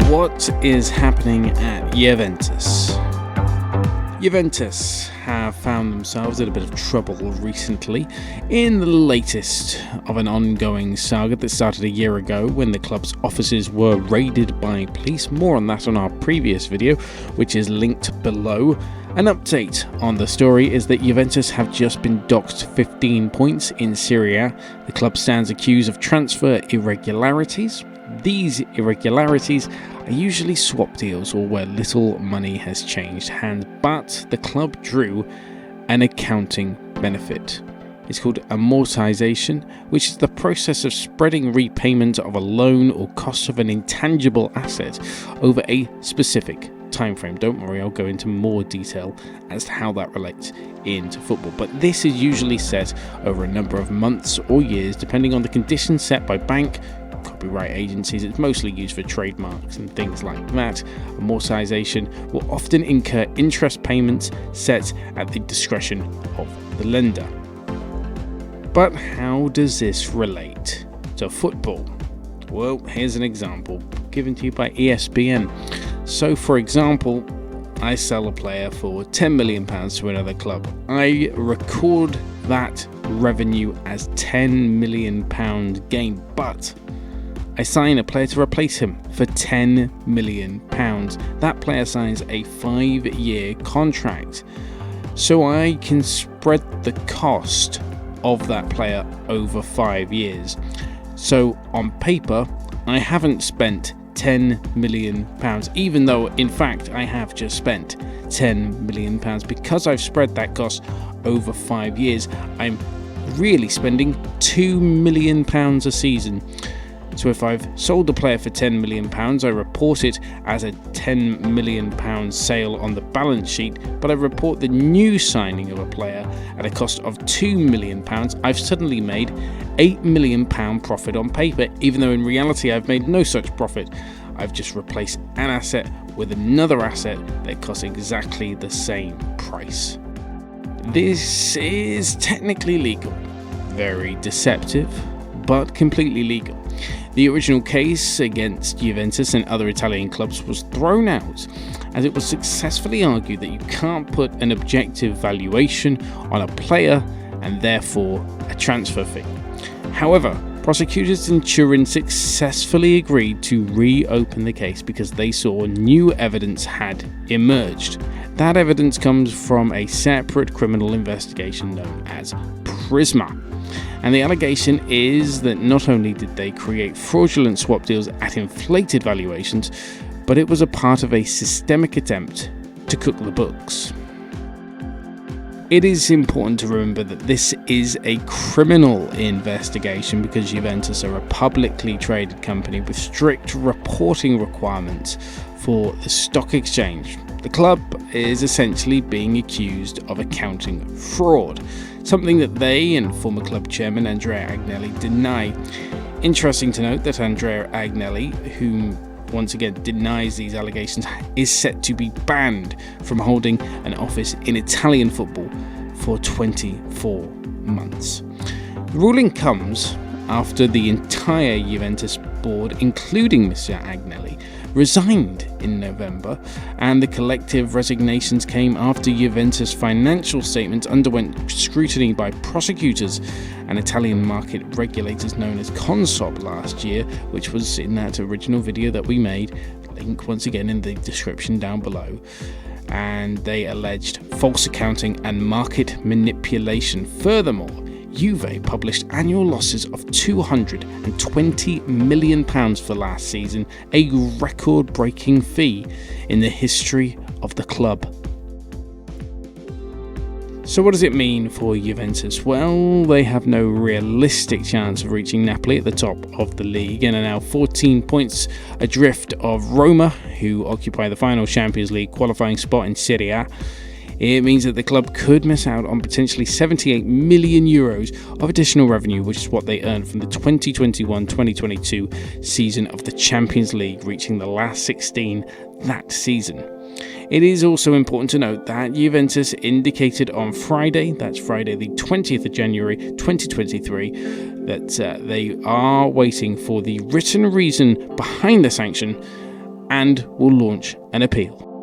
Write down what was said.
What is happening at Juventus? Juventus have found themselves in a bit of trouble recently in the latest of an ongoing saga that started a year ago when the club's offices were raided by police. More on that on our previous video, which is linked below. An update on the story is that Juventus have just been docked 15 points in Serie A. The club stands accused of transfer irregularities. These irregularities are usually swap deals or where little money has changed hands, but the club drew an accounting benefit. It's called amortization, which is the process of spreading repayment of a loan or cost of an intangible asset over a specific time frame. Don't worry, I'll go into more detail as to how that relates into football, but this is usually set over a number of months or years depending on the conditions set by bank copyright agencies. It's mostly used for trademarks and things like that. Amortization will often incur interest payments set at the discretion of the lender. But how does this relate to football? Well, here's an example given to you by ESPN. So, for example, I sell a player for £10 million to another club. I record that revenue as £10 million gain, but I sign a player to replace him for £10 million. That player signs a 5-year contract. So I can spread the cost of that player over 5 years. So on paper, I haven't spent £10 million, even though in fact I have just spent £10 million. Because I've spread that cost over 5 years, I'm really spending £2 million a season. So if I've sold the player for £10 million, I report it as a £10 million sale on the balance sheet, but I report the new signing of a player at a cost of £2 million. I've suddenly made £8 million profit on paper, even though in reality I've made no such profit. I've just replaced an asset with another asset that costs exactly the same price. This is technically legal, very deceptive, but completely legal. The original case against Juventus and other Italian clubs was thrown out as it was successfully argued that you can't put an objective valuation on a player and therefore a transfer fee. However, prosecutors in Turin successfully agreed to reopen the case because they saw new evidence had emerged. That evidence comes from a separate criminal investigation known as Prisma. And the allegation is that not only did they create fraudulent swap deals at inflated valuations, but it was a part of a systemic attempt to cook the books. It is important to remember that this is a criminal investigation because Juventus are a publicly traded company with strict reporting requirements for the stock exchange. The club is essentially being accused of accounting fraud, something that they and former club chairman Andrea Agnelli deny. Interesting to note that Andrea Agnelli, whom once again denies these allegations, is set to be banned from holding an office in Italian football for 24 months. The ruling comes after the entire Juventus board, including Mr. Agnelli, resigned in November, and the collective resignations came after Juventus financial statements underwent scrutiny by prosecutors and Italian market regulators known as Consob last year, which was in that original video that we made, link once again in the description down below. And they alleged false accounting and market manipulation. Furthermore, Juve published annual losses of £220 million for last season, a record-breaking fee in the history of the club. So what does it mean for Juventus? Well, they have no realistic chance of reaching Napoli at the top of the league and are now 14 points adrift of Roma, who occupy the final Champions League qualifying spot in Serie A. It means that the club could miss out on potentially €78 million of additional revenue, which is what they earned from the 2021-2022 season of the Champions League, reaching the last 16 that season. It is also important to note that Juventus indicated on Friday, that's Friday the 20th of January 2023, that they are waiting for the written reason behind the sanction and will launch an appeal.